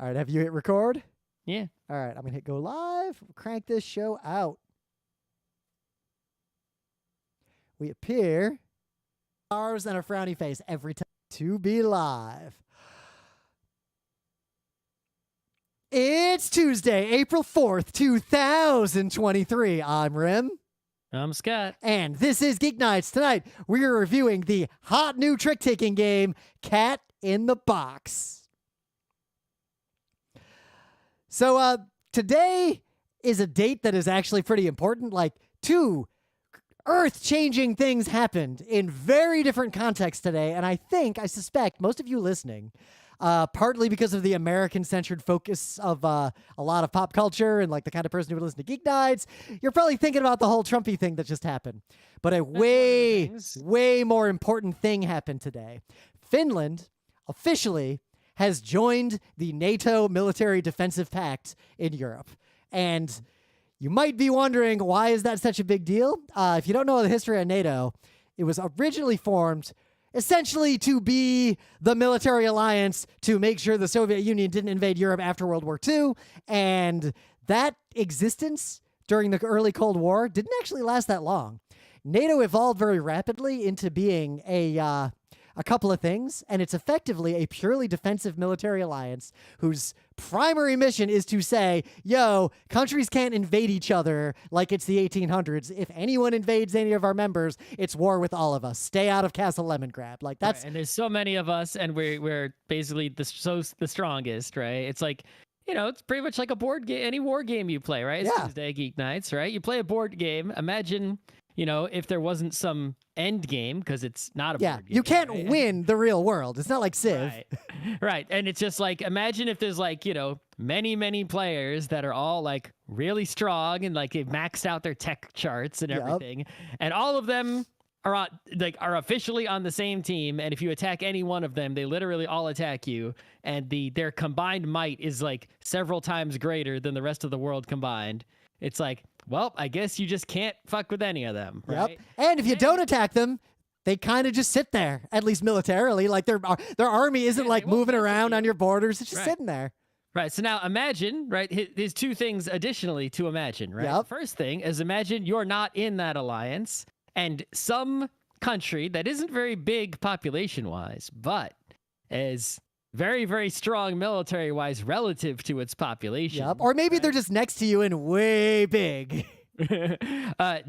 All right, have you hit record? Yeah. All right, I'm going to hit go live. Crank this show out. We appear stars and a frowny face every time to be live. It's Tuesday, April 4th, 2023. I'm Rim. I'm Scott. And this is Geek Nights. Tonight, we are reviewing the hot new trick-taking game, Cat in the Box. So today is a date that is actually pretty important. Like, two earth-changing things happened in very different contexts today, and I suspect, most of you listening, partly because of the American-centered focus of a lot of pop culture and like the kind of person who would listen to Geek Nights, you're probably thinking about the whole Trumpy thing that just happened. But a way more important thing happened today. Finland officially has joined the NATO military defensive pact in Europe. And you might be wondering, why is that such a big deal? If you don't know the history of NATO, it was originally formed essentially to be the military alliance to make sure the Soviet Union didn't invade Europe after World War II. And that existence during the early Cold War didn't actually last that long. NATO evolved very rapidly into being a couple of things, and it's effectively a purely defensive military alliance whose primary mission is to say, yo, countries can't invade each other like it's the 1800s. If anyone invades any of our members, it's war with all of us. Stay out of Castle Lemongrab. Like, that's... Right, and there's so many of us, and we're basically the strongest, right? It's like, you know, it's pretty much like a board game, any war game you play, right? It's Tuesday Geek Nights, right? You play a board game. Imagine, you know, if there wasn't some end game, because it's not a board game. You can't win the real world. It's not like Civ. Right. Right. And it's just like, imagine if there's like, you know, many players that are all like really strong and like they've maxed out their tech charts and everything. And all of them are officially on the same team. And if you attack any one of them, they literally all attack you. And their combined might is like several times greater than the rest of the world combined. It's like, well, I guess you just can't fuck with any of them, right? Yep. And if you don't attack them, they kind of just sit there, at least militarily. Like their army isn't like moving around on your borders. It's just sitting there. Right. So now imagine, right? There's two things additionally to imagine, right? Yep. First thing is imagine you're not in that alliance and some country that isn't very big population-wise, but is very, very strong military-wise relative to its population. Yep. Or maybe they're just next to you and way big.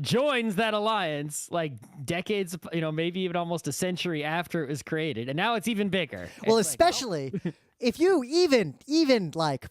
Joins that alliance like decades, you know, maybe even almost a century after it was created, and now it's even bigger. Well, especially if you even like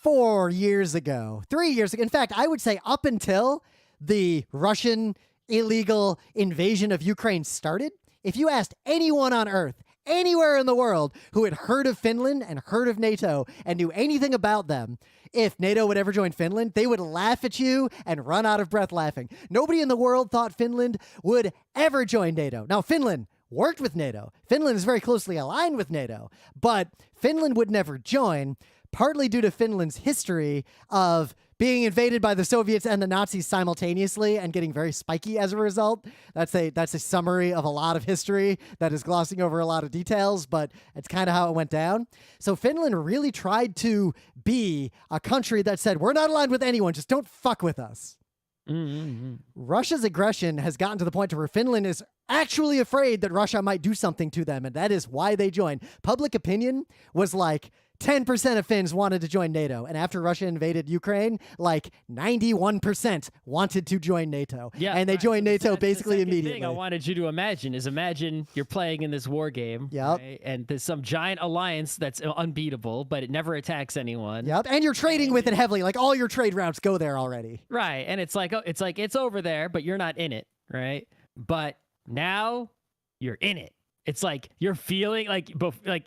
4 years ago, 3 years ago, in fact, I would say up until the Russian illegal invasion of Ukraine started, if you asked anyone on Earth, anywhere in the world who had heard of Finland and heard of NATO and knew anything about them, if NATO would ever join Finland, they would laugh at you and run out of breath laughing. Nobody in the world thought Finland would ever join NATO. Now, Finland worked with NATO. Finland is very closely aligned with NATO, but Finland would never join, partly due to Finland's history of being invaded by the Soviets and the Nazis simultaneously and getting very spiky as a result. That's a summary of a lot of history that is glossing over a lot of details, but it's kind of how it went down. So Finland really tried to be a country that said, we're not aligned with anyone, just don't fuck with us. Mm-hmm. Russia's aggression has gotten to the point to where Finland is actually afraid that Russia might do something to them, and that is why they joined. Public opinion was like 10% of Finns wanted to join NATO, and after Russia invaded Ukraine, like 91% wanted to join NATO. Yeah, and they joined NATO basically the immediately. Thing I wanted you to imagine you're playing in this war game, right? And there's some giant alliance that's unbeatable, but it never attacks anyone. Yep, and you're trading with it heavily. Like all your trade routes go there already. Right, and it's like it's over there, but you're not in it, right? But now you're in it. It's like you're feeling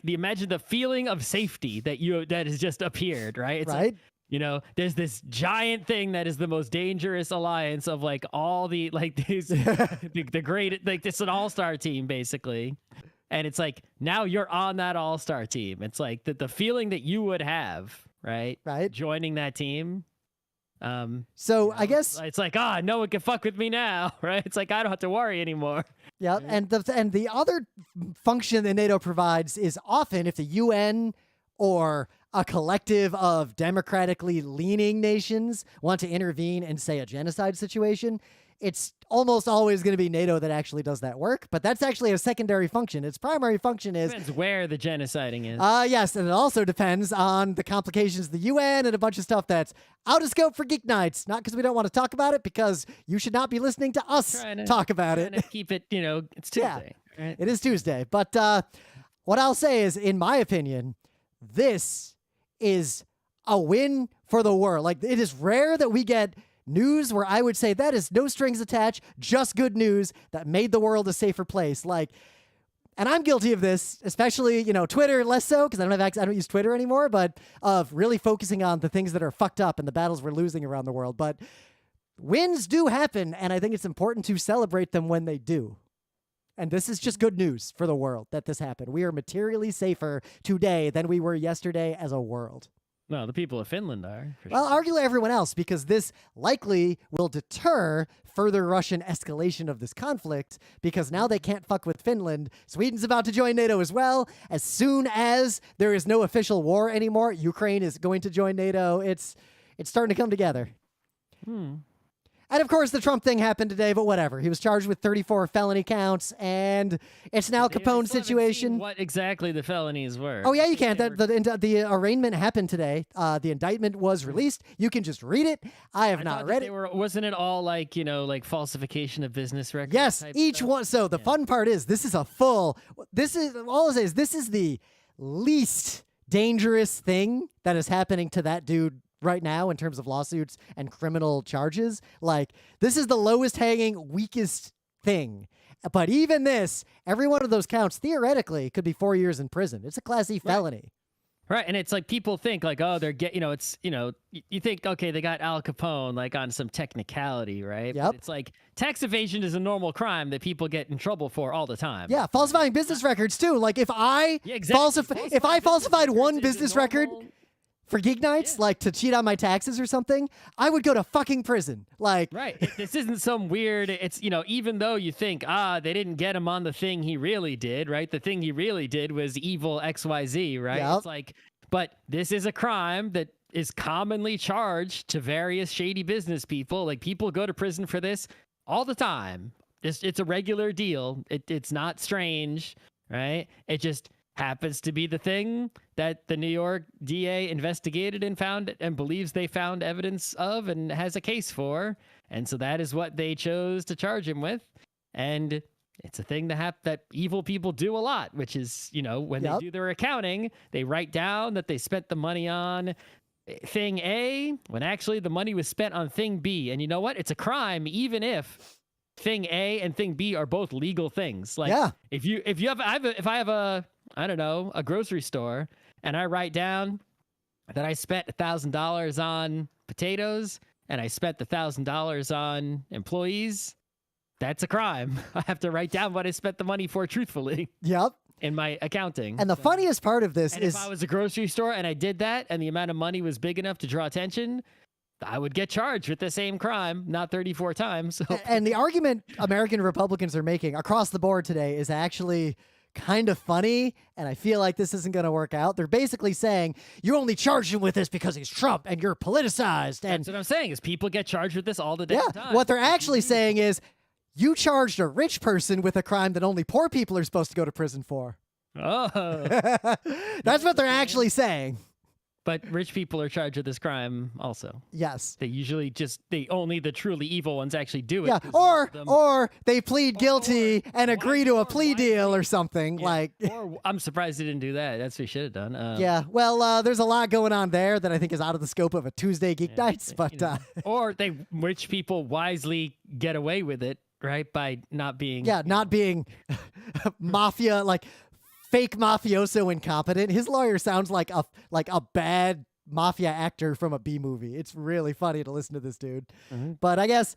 imagine the feeling of safety that has just appeared, right? It's right. Like, you know, there's this giant thing that is the most dangerous alliance of like all the like these the great, like it's an all-star team basically. And it's like now you're on that all-star team. It's like the feeling that you would have, right? Right. Joining that team. So I guess it's like, no one can fuck with me now, right? It's like I don't have to worry anymore. Yeah, and the other function that NATO provides is often if the UN or a collective of democratically leaning nations want to intervene in, say, a genocide situation, it's almost always going to be NATO that actually does that work. But that's actually a secondary function. Its primary function is... Depends where the genociding is. Yes, and it also depends on the complications of the UN and a bunch of stuff that's out of scope for Geek Nights. Not because we don't want to talk about it, because you should not be listening to us talk about it. Keep it, it's Tuesday. Yeah, right? it is Tuesday. But what I'll say is, in my opinion, this is a win for the world. Like, it is rare that we get news where I would say that is no strings attached, just good news that made the world a safer place. Like, and I'm guilty of this, especially, Twitter less so, because I don't use Twitter anymore, but of really focusing on the things that are fucked up and the battles we're losing around the world. But wins do happen, and I think it's important to celebrate them when they do. And this is just good news for the world that this happened. We are materially safer today than we were yesterday as a world. No, the people of Finland are. Well, arguably everyone else, because this likely will deter further Russian escalation of this conflict, because now they can't fuck with Finland. Sweden's about to join NATO as well. As soon as there is no official war anymore, Ukraine is going to join NATO. It's starting to come together. And of course, the Trump thing happened today, but whatever. He was charged with 34 felony counts, and it's now a Capone situation. What exactly the felonies were? Oh, yeah, you can. The arraignment happened today. The indictment was released. You can just read it. I have not read it. Wasn't it all like falsification of business records? Yes, each stuff? one. So the fun part is this is all I'll say is this is the least dangerous thing that is happening to that dude right now in terms of lawsuits and criminal charges. Like, this is the lowest hanging, weakest thing. But even this, every one of those counts theoretically could be 4 years in prison. It's a Class E felony. Right, and it's like people think like, oh, they're you think, okay, they got Al Capone like on some technicality, right? Yep. But it's like tax evasion is a normal crime that people get in trouble for all the time. Yeah, falsifying business records too. Like, if I falsified one business record for Geek Nights, like to cheat on my taxes or something, I would go to fucking prison. Like, right. This isn't some weird, it's, even though you think, they didn't get him on the thing he really did, right? The thing he really did was evil XYZ, right? Yep. It's like, but this is a crime that is commonly charged to various shady business people. Like, people go to prison for this all the time. It's a regular deal. It's not strange, right? It just happens to be the thing that the New York DA investigated and found and believes they found evidence of and has a case for. And so that is what they chose to charge him with. And it's a thing that evil people do a lot, which is, when they do their accounting, they write down that they spent the money on thing A when actually the money was spent on thing B. And you know what? It's a crime, even if thing A and thing B are both legal things. Like, if I have a grocery store and I write down that I spent $1,000 on potatoes and I spent the $1,000 on employees, that's a crime. I have to write down what I spent the money for truthfully. Yep. In my accounting. And the funniest part of this is, if I was a grocery store and I did that and the amount of money was big enough to draw attention, I would get charged with the same crime, not 34 times. So. And the argument American Republicans are making across the board today is actually kind of funny, and I feel like this isn't going to work out. They're basically saying, you only charged him with this because he's Trump, and you're politicized. And that's what I'm saying, is people get charged with this all the damn time. What they're actually saying is, you charged a rich person with a crime that only poor people are supposed to go to prison for. Oh. That's what they're actually saying. But rich people are charged with this crime also. Yes. They usually only the truly evil ones actually do it. Yeah, or they plead guilty and agree to a plea deal or something. Yeah. Or I'm surprised they didn't do that. That's what they should have done. Yeah, well, there's a lot going on there that I think is out of the scope of a Tuesday Geek Nights. But or rich people wisely get away with it, right? By not being... Yeah, not being mafia, like... fake mafioso incompetent. His lawyer sounds like a bad mafia actor from a B movie. It's really funny to listen to this dude. Mm-hmm. But I guess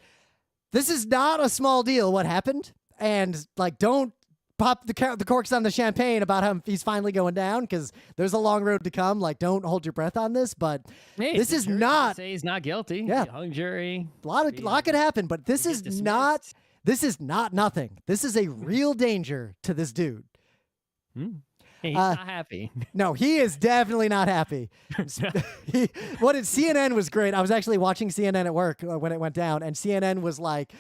this is not a small deal what happened. And don't pop the corks on the champagne about how he's finally going down, because there's a long road to come. Don't hold your breath on this. But this is not... say he's not guilty. Yeah. Hung jury. A lot could happen, but this is not... This is not nothing. This is a real danger to this dude. He's not happy. No, he is definitely not happy. CNN was great. I was actually watching CNN at work when it went down, and CNN was like,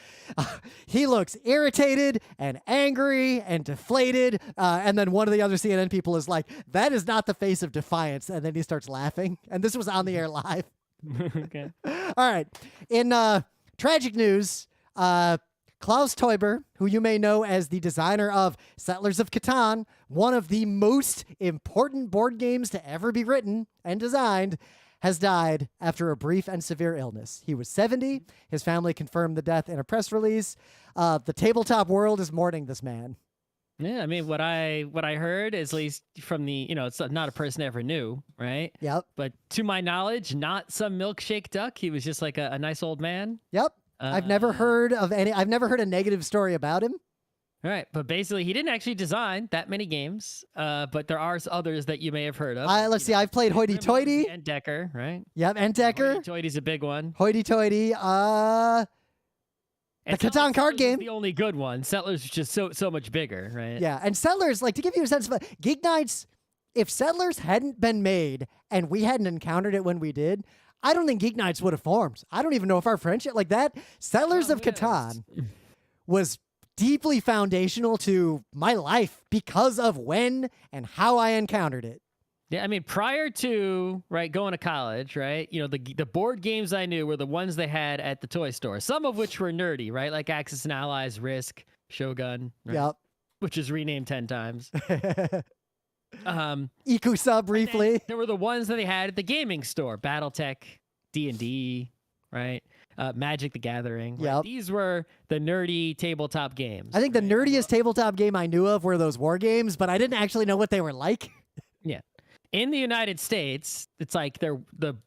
he looks irritated and angry and deflated. And then one of the other CNN people is like, that is not the face of defiance. And then he starts laughing. And this was on the air live. Okay. All right. In tragic news, Klaus Teuber, who you may know as the designer of Settlers of Catan, one of the most important board games to ever be written and designed, has died after a brief and severe illness. He was 70. His family confirmed the death in a press release. The tabletop world is mourning this man. Yeah, I mean, what I heard is, at least from the, it's not a person I ever knew, right? Yep. But to my knowledge, not some milkshake duck. He was just like a nice old man. Yep. I've never heard a negative story about him. All right, but basically, he didn't actually design that many games, but there are others that you may have heard of. Let's see, I've played Hoity Toity. And Decker, right? Yep, and Decker. Hoity Toity's a big one. Hoity Toity. The Catan card game. The only good one. Settlers is just so much bigger, right? Yeah, and Settlers, like, to give you a sense of Geek Nights, if Settlers hadn't been made and we hadn't encountered it when we did, I don't think Geek Nights would have formed. I don't even know if our friendship like that. Settlers of Catan was deeply foundational to my life because of when and how I encountered it. Yeah, I mean, prior to going to college, right? The board games I knew were the ones they had at the toy store. Some of which were nerdy, right? Like Axis and Allies, Risk, Shogun. Right? Yep. Which is renamed 10 times. Ikusa briefly. There were the ones that they had at the gaming store: BattleTech, D&D, right? Magic the Gathering. Right? Yep. These were the nerdy tabletop games. I think the nerdiest tabletop game I knew of were those war games, but I didn't actually know what they were like. Yeah. In the United States, it's like the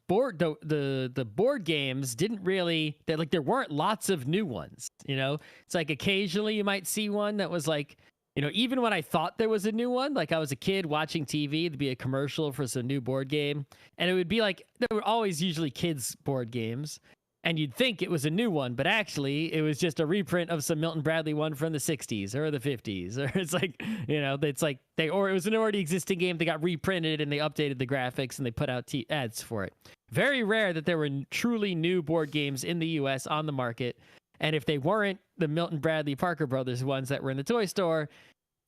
board games didn't really there weren't lots of new ones. It's like occasionally you might see one that was like, even when I thought there was a new one, like I was a kid watching TV, there'd be a commercial for some new board game, and it would be like there were always usually kids board games, and you'd think it was a new one, but actually it was just a reprint of some Milton Bradley one from the 60s or the 50s, or it's like, it was an already existing game. They got reprinted and they updated the graphics and they put out ads for it. Very rare that there were truly new board games in the US on the market. And if they weren't the Milton Bradley Parker Brothers ones that were in the toy store,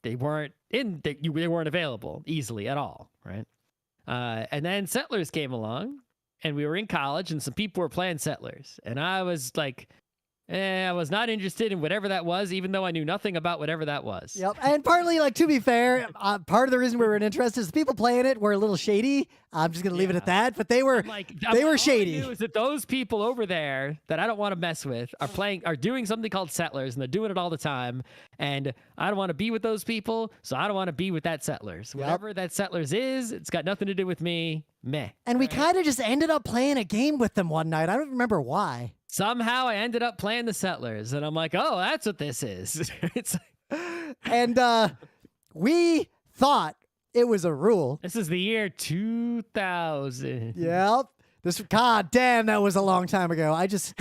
they weren't available easily at all, right? And then Settlers came along, and we were in college, and some people were playing Settlers, and I was like, I was not interested in whatever that was, even though I knew nothing about whatever that was. Yep, and partly, to be fair, part of the reason we were interested is the people playing it were a little shady. I'm just gonna leave it at that, but they were shady. All I knew is that those people over there that I don't want to mess with are doing something called Settlers, and they're doing it all the time. And I don't want to be with those people, so I don't want to be with that Settlers. Yep. Whatever that Settlers is, it's got nothing to do with me. Meh. And we kind of just ended up playing a game with them one night. I don't remember why. Somehow I ended up playing the Settlers, and I'm like, oh, that's what this is. And we thought it was a rule. This is the year 2000. Yep. God damn, that was a long time ago. I just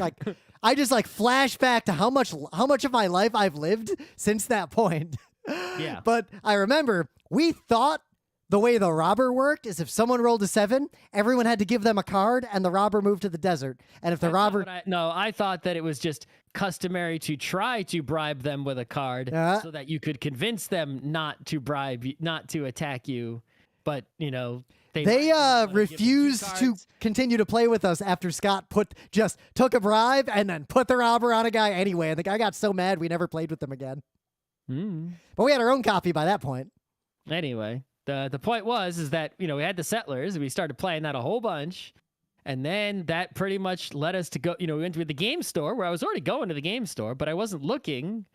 flash back to how much of my life I've lived since that point. Yeah. But I remember we thought the way the robber worked is if someone rolled a 7, everyone had to give them a card, and the robber moved to the desert. And if the robber... I thought that it was just customary to try to bribe them with a card so that you could convince them not to attack you. But, they refused to continue to play with us after Scott took a bribe and then put the robber on a guy anyway. And the guy got so mad we never played with them again. But we had our own copy by that point. Anyway, the point is that, we had the Settlers and we started playing that a whole bunch. And then that pretty much led us to go, we went to the game store where I was already going to the game store, but I wasn't looking,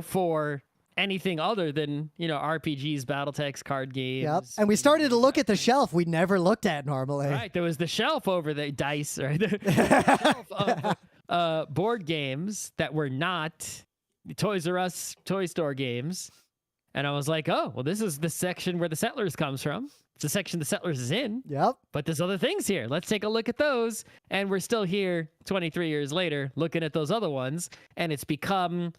for anything other than, RPGs, Battletechs, card games. Yep. And we started to look at the shelf we never looked at normally. Right. There was the shelf over the dice, right? The shelf of board games that were not Toys R Us toy store games. And I was like, oh, well, this is the section where the Settlers comes from. It's the section the Settlers is in. Yep. But there's other things here. Let's take a look at those. And we're still here 23 years later looking at those other ones. And it's become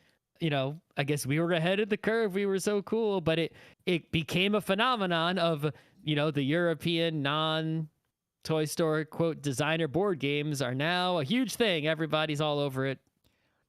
I guess we were ahead of the curve. We were so cool, but it became a phenomenon of, the European non-Toy Store quote designer board games are now a huge thing. Everybody's all over it.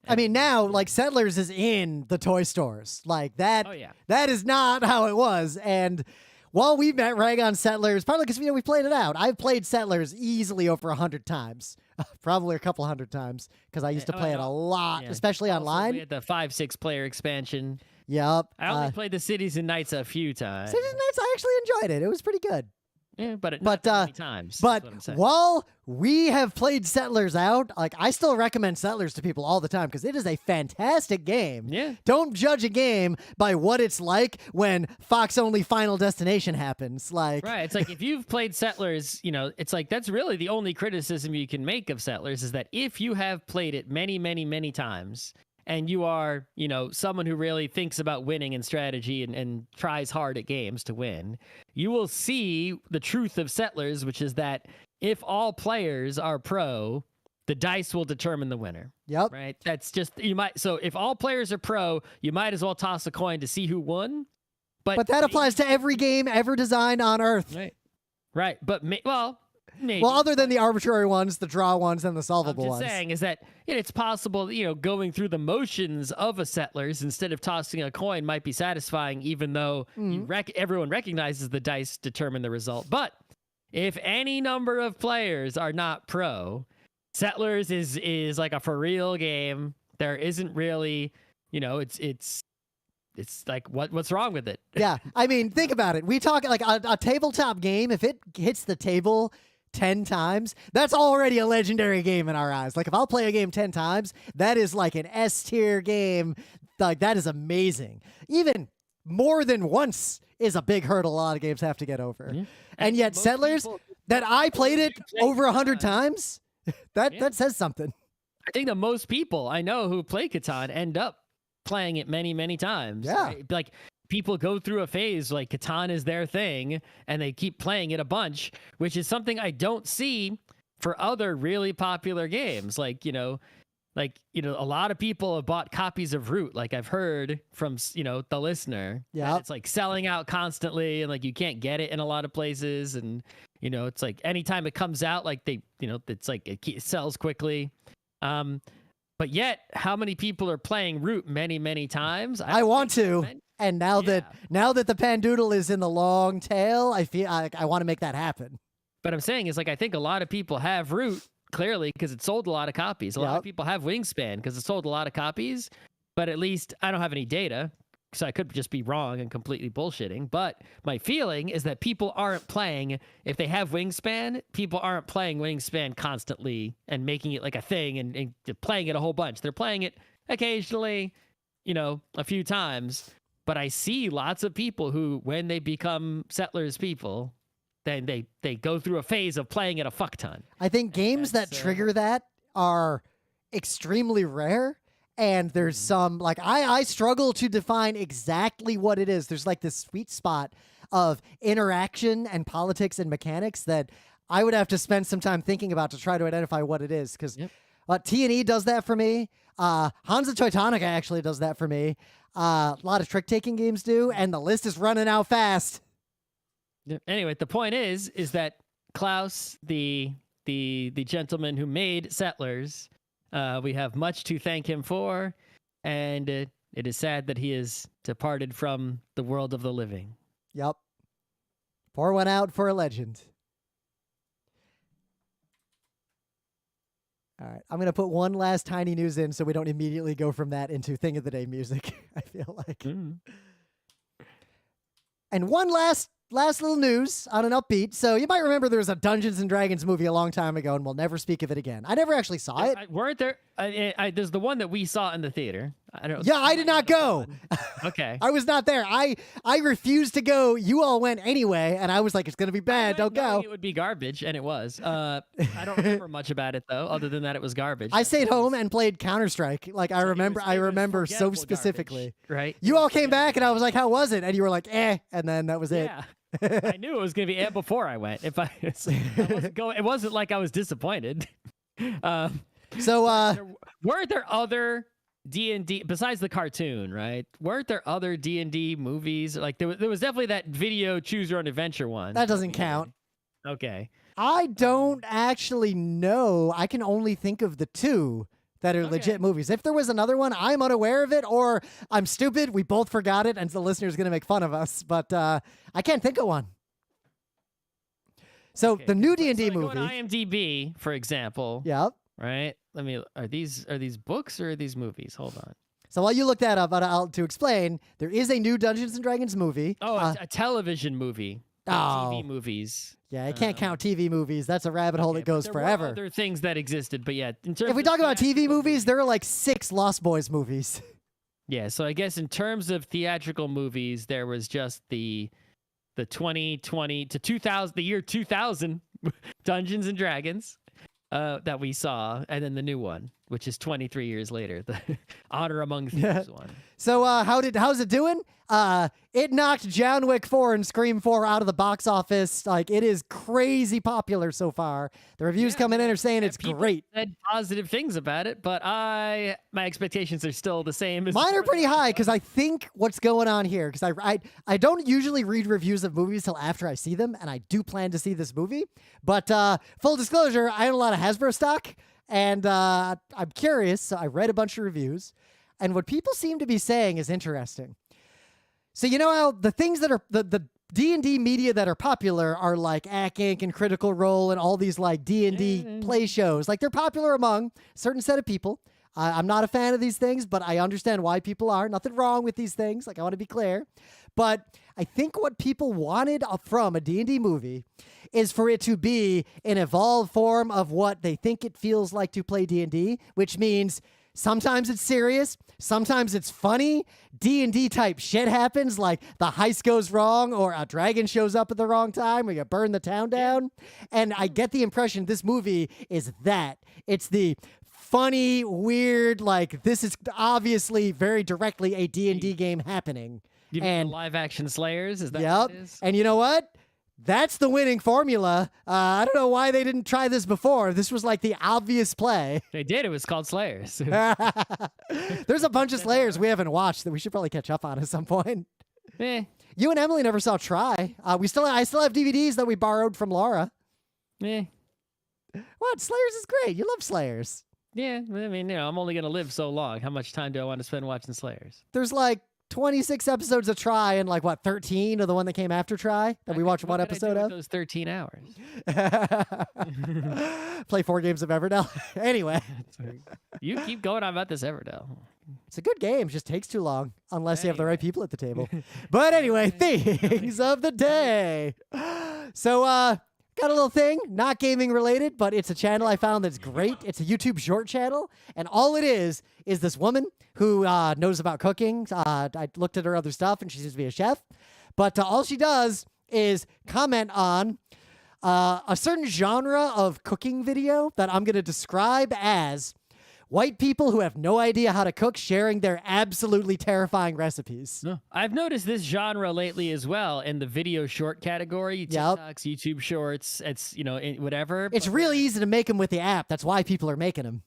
I mean, now like Settlers is in the toy stores like that. Oh yeah, that is not how it was. And while we met rag on Settlers, partly because we played it out. I've played Settlers easily over 100 times, probably a couple hundred times because I used to play it a lot, especially also, online. We had the 5-6 player expansion. Yep. I only played the Cities and Nights a few times. Cities and Nights, I actually enjoyed it. It was pretty good. Yeah, but not that many times. But while we have played Settlers out, like I still recommend Settlers to people all the time because it is a fantastic game. Yeah. Don't judge a game by what it's like when Fox Only Final Destination happens. Like right. It's like if you've played Settlers, it's like that's really the only criticism you can make of Settlers is that if you have played it many, many, many times, and you are, someone who really thinks about winning and strategy and tries hard at games to win, you will see the truth of Settlers, which is that if all players are pro, the dice will determine the winner. Yep. Right? That's just, so if all players are pro, you might as well toss a coin to see who won. But that applies to every game ever designed on Earth. Right. Right. But, maybe. Well, other than the arbitrary ones, the draw ones, and the solvable ones. I'm just saying is that it's possible, going through the motions of a Settlers instead of tossing a coin might be satisfying, even though everyone recognizes the dice determine the result. But if any number of players are not pro, Settlers is like a for real game. There isn't really, it's like what's wrong with it? Yeah, I mean, think about it. We talk like a tabletop game. If it hits the table 10 times, that's already a legendary game in our eyes. Like if I'll play a game 10 times, that is like an S tier game. Like that is amazing. Even more than once is a big hurdle a lot of games have to get over. Yeah. And yet Settlers, that I played it over 100 times, that says something. I think that most people I know who play Catan end up playing it many, many times. Yeah. Right? Like people go through a phase like Catan is their thing and they keep playing it a bunch, which is something I don't see for other really popular games. Like, a lot of people have bought copies of Root. Like I've heard from, the listener. Yeah. It's like selling out constantly and like you can't get it in a lot of places. And, it's like anytime it comes out, like it's like it sells quickly. But yet, how many people are playing Root many, many times? I want to. And now that the Pandoodle is in the long tail, I feel I want to make that happen. But I'm saying is like I think a lot of people have Root clearly because it sold a lot of copies. A lot of people have Wingspan because it sold a lot of copies. But at least I don't have any data, so I could just be wrong and completely bullshitting. But my feeling is that people aren't playing, if they have Wingspan, people aren't playing Wingspan constantly and making it like a thing and playing it a whole bunch. They're playing it occasionally, a few times. But I see lots of people who, when they become Settlers people, then they go through a phase of playing it a fuck ton. I think games that trigger that are extremely rare. And there's some, like, I struggle to define exactly what it is. There's like this sweet spot of interaction and politics and mechanics that I would have to spend some time thinking about to try to identify what it is. Because T&E does that for me. Hansa Teutonica actually does that for me. A lot of trick-taking games do, and the list is running out fast. Anyway, the point is that Klaus, the gentleman who made Settlers, we have much to thank him for, and it is sad that he is departed from the world of the living. Yep. Pour one out for a legend. All right, I'm going to put one last tiny news in so we don't immediately go from that into Thing of the Day music, I feel like. And one last little news on an upbeat. So you might remember there was a Dungeons and Dragons movie a long time ago, and we'll never speak of it again. I never actually saw it. Weren't there? There's the one that we saw in the theater. I don't know. Yeah, I did not go. Okay. I was not there. I refused to go. You all went anyway, and I was like, it's going to be bad. Don't go. It would be garbage, and it was. I don't remember much about it, though, other than that it was garbage. I stayed home and played Counter-Strike. Like, I remember so specifically. Garbage, right? You all came back, and I was like, how was it? And you were like, eh, and then that was it. Yeah. I knew it was going to be before I went. If I wasn't going, it wasn't like I was disappointed. So weren't there other D&D besides the cartoon, right? Weren't there other D&D movies? Like there was definitely that video choose your own adventure one. That doesn't count. Okay. I don't actually know. I can only think of the two that are legit movies. If there was another one, I'm unaware of it, or I'm stupid. We both forgot it, and the listener's going to make fun of us. But I can't think of one. So the new D&D movie. Go on IMDb, for example. Yep. Right. Are these books or are these movies? Hold on. So while you look that up, to explain, there is a new Dungeons and Dragons movie. Oh, a television movie. TV movies. Yeah, I can't count TV movies. That's a rabbit hole that goes forever. There were other things that existed, but yeah. In terms if we talk about TV movies, there are like 6 Lost Boys movies. Yeah, so I guess in terms of theatrical movies, there was just the 2020 to 2000, the year 2000 Dungeons and Dragons that we saw, and then the new one, which is 23 years later, the Honor Among Thieves one. So how's it doing? It knocked John Wick 4 and Scream 4 out of the box office. Like, it is crazy popular so far. The reviews coming in are saying it's great. Said positive things about it, but my expectations are still the same. As mine are pretty high because I think what's going on here, because I don't usually read reviews of movies till after I see them, and I do plan to see this movie. But full disclosure, I own a lot of Hasbro stock, and I'm curious, so I read a bunch of reviews, and what people seem to be saying is interesting. So you know how the things that are the D&D media that are popular are like Ack Inc. and Critical Role and all these like D&D play shows. Like, they're popular among a certain set of people. I'm not a fan of these things, but I understand why people are. Nothing wrong with these things. Like, I want to be clear. But I think what people wanted from a D&D movie is for it to be an evolved form of what they think it feels like to play D&D, which means sometimes it's serious, sometimes it's funny. D&D type shit happens, like the heist goes wrong or a dragon shows up at the wrong time or you burn the town down. And I get the impression this movie is that. It's the funny, weird, like, this is obviously very directly a D&D game happening. You mean the live action Slayers? Is that what it is? And you know what? That's the winning formula. I don't know why they didn't try this before. This was like the obvious play. They did. It was called Slayers. There's a bunch of Slayers we haven't watched that we should probably catch up on at some point. You and Emily never saw Try. I still have DVDs that we borrowed from Laura. What? Slayers is great. You love Slayers. Yeah. I mean, I'm only going to live so long. How much time do I want to spend watching Slayers? There's like 26 episodes of Try and like, what, 13 of the one that came after Try that we watched one episode of? Those 13 hours. Play 4 games of Everdell. Anyway. You keep going on about this Everdell. It's a good game. It just takes too long unless you have the right people at the table. But anyway, things of the day. So, got a little thing, not gaming related, but it's a channel I found that's great. It's a YouTube short channel, and all it is this woman who knows about cooking. I looked at her other stuff, and she seems to be a chef. But all she does is comment on a certain genre of cooking video that I'm going to describe as white people who have no idea how to cook sharing their absolutely terrifying recipes. I've noticed this genre lately as well in the video short category. TikToks, YouTube shorts, it's, whatever. It's really easy to make them with the app. That's why people are making them.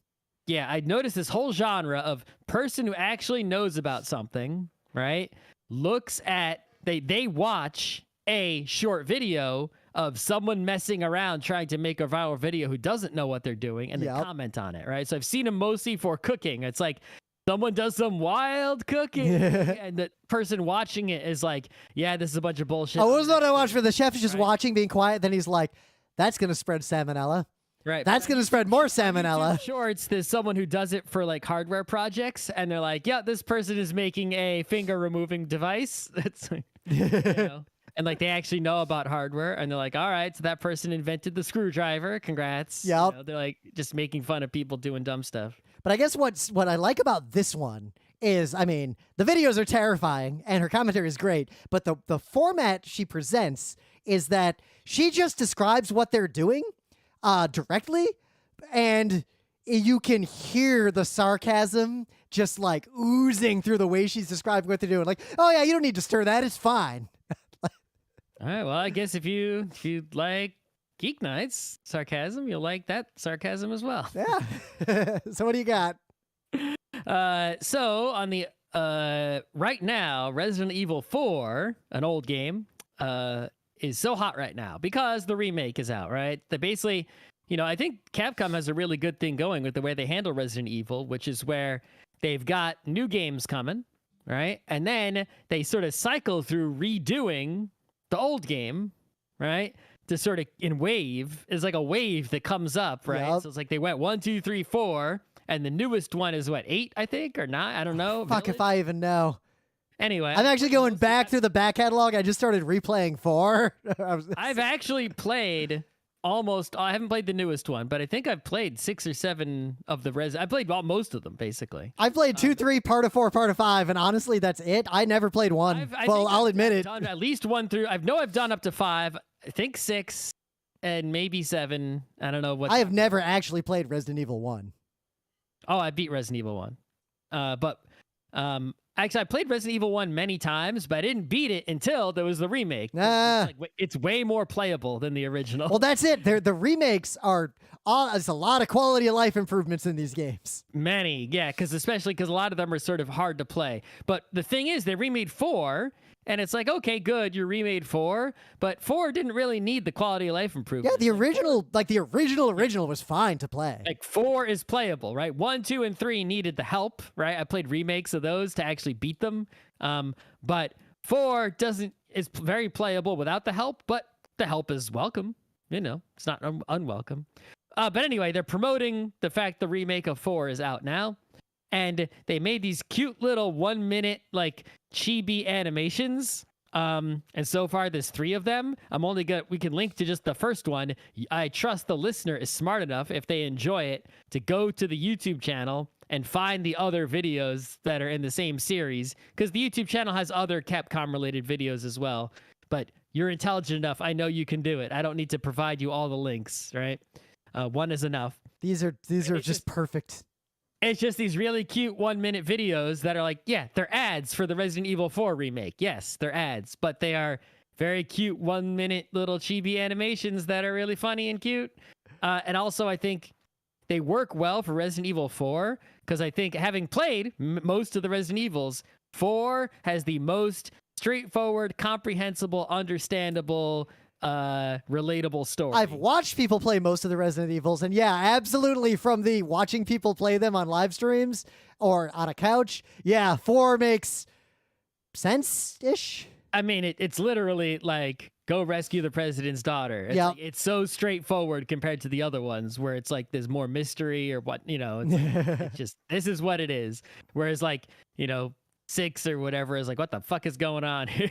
Yeah, I noticed this whole genre of person who actually knows about something, right? Looks at, they watch a short video of someone messing around trying to make a viral video who doesn't know what they're doing, and they comment on it, right? So I've seen them mostly for cooking. It's like someone does some wild cooking, and the person watching it is like, yeah, this is a bunch of bullshit. Oh, what was what I watched where the chef is just watching, being quiet, then he's like, that's going to spread salmonella. Right. That's going to spread more salmonella. Shorts, there's someone who does it for like hardware projects, and they're like, yeah, this person is making a finger removing device. It's like, and like they actually know about hardware, and they're like, all right, so that person invented the screwdriver. Congrats. Yep. They're like just making fun of people doing dumb stuff. But I guess what I like about this one is, I mean, the videos are terrifying and her commentary is great, but the format she presents is that she just describes what they're doing directly, and you can hear the sarcasm just like oozing through the way she's describing what they're doing. Like, oh yeah, you don't need to stir that. It's fine. All right, well, I guess if you like Geek Nights sarcasm, you'll like that sarcasm as well. Yeah. So what do you got? So on the right now, Resident Evil 4, an old game, is so hot right now because the remake is out, right? They basically, I think Capcom has a really good thing going with the way they handle Resident Evil, which is where they've got new games coming, right? And then they sort of cycle through redoing the old game, right? To sort of in wave, is like a wave that comes up, right? Yep. So it's like they went 1, 2, 3, 4, and the newest one is what, 8, I think, or 9? I don't know. Fuck if I even know. Anyway, I'm actually going back through the back catalog. I just started replaying 4. I've actually played I haven't played the newest one, but I think I've played 6 or 7 of the I played most of them, basically. I played 2, 3, part of 4, part of 5, and honestly, that's it. I never played 1. I'll admit it. Done at least 1 through. I've done up to 5. I think 6, and maybe 7. I don't know what. I have never actually played Resident Evil 1. Oh, I beat Resident Evil 1. But actually, I played Resident Evil 1 many times, but I didn't beat it until there was the remake. It's way more playable than the original. Well, that's it. The remakes are there's a lot of quality of life improvements in these games. Many, yeah, especially because a lot of them are sort of hard to play. But the thing is, they remade 4, and it's like, okay, good, you remade 4, but 4 didn't really need the quality of life improvement. Yeah, the original was fine to play. Like 4 is playable, right? 1, 2, and 3 needed the help, right? I played remakes of those to actually beat them. But 4 is very playable without the help, but the help is welcome. It's not unwelcome. But anyway, they're promoting the fact the remake of 4 is out now. And they made these cute little 1-minute like chibi animations. And so far there's 3 of them. We can link to just the first one. I trust the listener is smart enough, if they enjoy it, to go to the YouTube channel and find the other videos that are in the same series, because the YouTube channel has other Capcom related videos as well. But you're intelligent enough. I know you can do it. I don't need to provide you all the links, right? 1 is enough. These are just perfect. It's just these really cute 1-minute videos that are like, yeah, they're ads for the Resident Evil 4 remake. Yes, they're ads, but they are very cute 1-minute little chibi animations that are really funny and cute. And also, I think they work well for Resident Evil 4, because I think, having played most of the Resident Evils, 4 has the most straightforward, comprehensible, understandable, relatable story. I've watched people play most of the Resident Evils, and yeah, absolutely, from the watching people play them on live streams or on a couch, yeah, 4 makes sense-ish. I mean, it's literally like, go rescue the president's daughter. It's so straightforward compared to the other ones where it's like there's more mystery or what, it's just, this is what it is. Whereas 6 or whatever is like, what the fuck is going on here?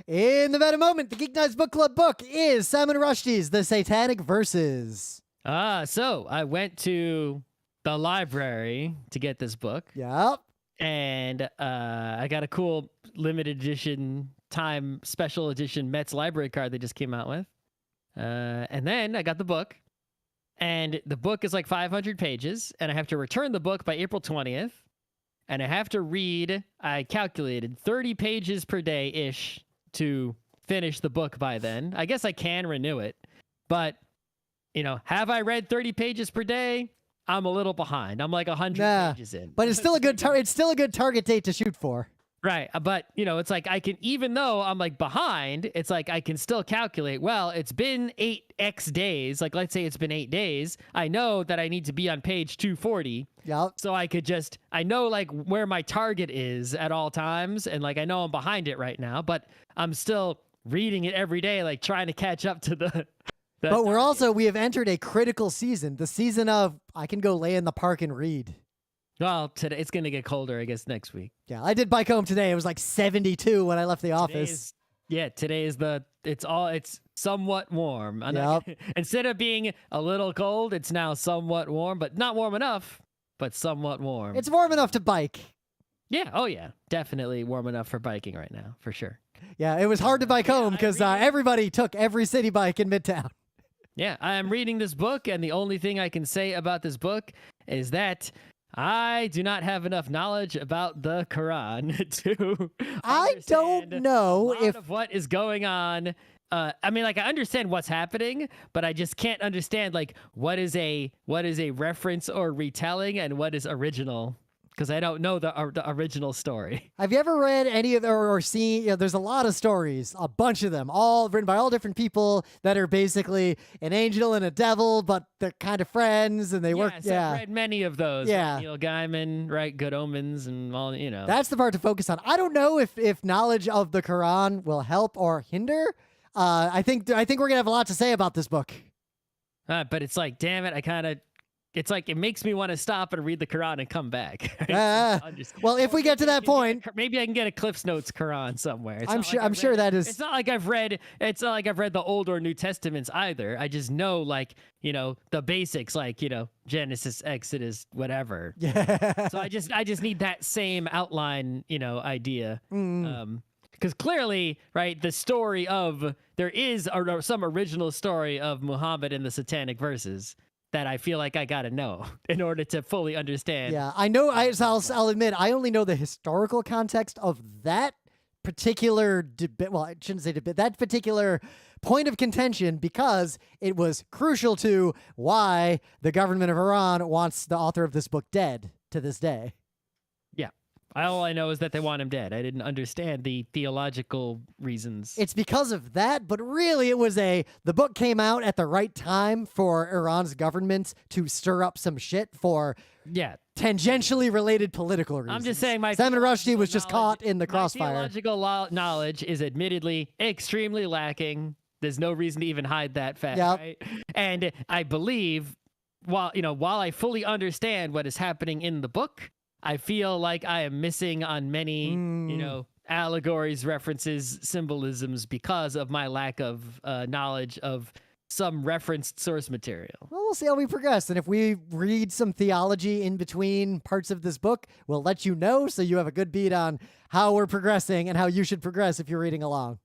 In the meta moment, the Geek Nights Book Club book is Salman Rushdie's The Satanic Verses. So I went to the library to get this book. Yep. And I got a cool limited edition special edition Mets library card they just came out with. And then I got the book. And the book is like 500 pages. And I have to return the book by April 20th. And I have to read, I calculated, 30 pages per day-ish to finish the book by then. I guess I can renew it. But, have I read 30 pages per day? I'm a little behind. I'm like 100 pages in. But it's still a good target date to shoot for. Right. But, it's like I can, even though I'm like behind, it's like I can still calculate, well, it's been 8x days. Like, let's say it's been 8 days. I know that I need to be on page 240. Yep. So I know like where my target is at all times. And like, I know I'm behind it right now, but I'm still reading it every day, like trying to catch up to the but we have entered a critical season, the season of I can go lay in the park and read. Well, today it's going to get colder, I guess, next week. Yeah, I did bike home today. It was like 72 when I left the office. Today is it's somewhat warm. Yep. Instead of being a little cold, it's now somewhat warm, but not warm enough, but somewhat warm. It's warm enough to bike. Yeah, oh yeah, definitely warm enough for biking right now, for sure. Yeah, it was hard to bike home because everybody took every city bike in Midtown. Yeah, I'm reading this book, and the only thing I can say about this book is that I do not have enough knowledge about the Quran to I don't know of what is going on I mean, like I understand what's happening, but I just can't understand like what is a reference or retelling and what is original, because I don't know the original story. Have you ever read any of or seen? There's a lot of stories, a bunch of them, all written by all different people that are basically an angel and a devil, but they're kind of friends and they work. Yes, Yeah, I've read many of those. Yeah. Neil Gaiman, right? Good Omens and all. that's the part to focus on. I don't know if knowledge of the Quran will help or hinder. I think we're gonna have a lot to say about this book. But it's like, damn it, it's like it makes me want to stop and read the Quran and come back. Well, if we get to that point, maybe I can get a Cliff's Notes Quran somewhere. I'm sure that is. It's not like I've read the Old or New Testaments either. I just know like the basics, like Genesis, Exodus, whatever. Yeah. So I just need that same outline, idea. Because clearly, right, the story of there is some original story of Muhammad in the Satanic Verses that I feel like I gotta know in order to fully understand. Yeah, I know. I'll admit, I only know the historical context of that particular debate. Well, I shouldn't say debate. That particular point of contention, because it was crucial to why the government of Iran wants the author of this book dead to this day. All I know is that they want him dead. I didn't understand the theological reasons. It's because of that, but really it was the book came out at the right time for Iran's government to stir up some shit for tangentially related political reasons. I'm just saying Salman Rushdie was just caught in the crossfire. My theological knowledge is admittedly extremely lacking. There's no reason to even hide that fact, right? And I believe while I fully understand what is happening in the book, I feel like I am missing on many, allegories, references, symbolisms because of my lack of knowledge of some referenced source material. Well, we'll see how we progress. And if we read some theology in between parts of this book, we'll let you know so you have a good beat on how we're progressing and how you should progress if you're reading along.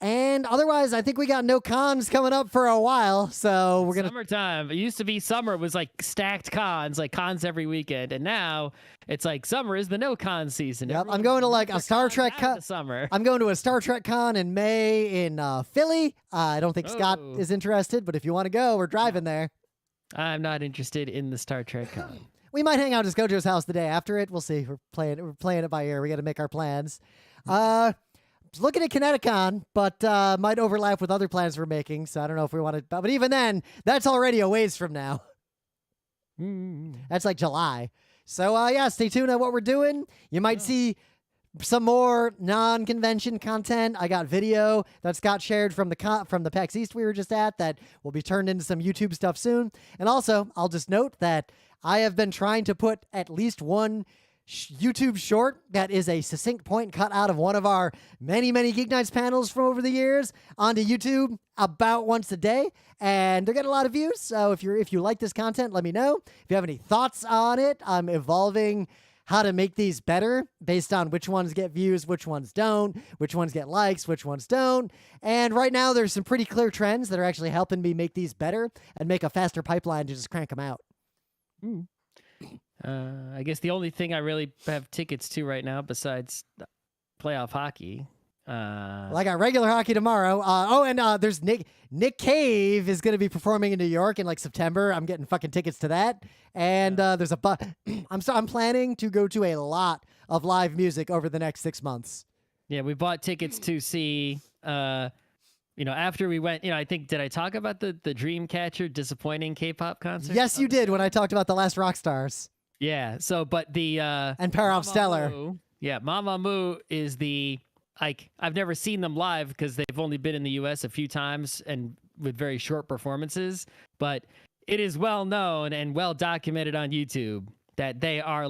And otherwise, I think we got no cons coming up for a while, so we're gonna summertime. It used to be summer was like stacked cons, like cons every weekend, and now it's like summer is the no con season. Yep, I'm going to like a Star Trek con. Summer. I'm going to a Star Trek con in May in Philly. I don't think Scott is interested, but if you want to go, we're driving there. I'm not interested in the Star Trek con. We might hang out at Gojo's house the day after it. We'll see. We're playing it by ear. We got to make our plans. Looking at Kineticon, but might overlap with other plans we're making, so I don't know if we want to. But even then, that's already a ways from now. That's like July. So stay tuned on what we're doing. You might see some more non-convention content. I got video that Scott shared from the PAX East we were just at that will be turned into some YouTube stuff soon. And also, I'll just note that I have been trying to put at least one YouTube short that is a succinct point cut out of one of our many Geek Nights panels from over the years onto YouTube about once a day, and they're getting a lot of views. So if you like this content, let me know. If you have any thoughts on it, I'm evolving how to make these better based on which ones get views, which ones don't, which ones get likes, which ones don't. And right now there's some pretty clear trends that are actually helping me make these better and make a faster pipeline to just crank them out. I guess the only thing I really have tickets to right now besides playoff hockey. Well, I got regular hockey tomorrow. There's Nick Cave is going to be performing in New York in like September. I'm getting fucking tickets to that. And there's I'm planning to go to a lot of live music over the next 6 months. Yeah, we bought tickets to see after we went, I think, did I talk about the Dreamcatcher disappointing K-pop concert? Yes, you did when I talked about the last rock stars. Yeah. So, but the and Parov Stellar. Mamamoo is I've never seen them live because they've only been in the U.S. a few times and with very short performances. But it is well known and well documented on YouTube that they are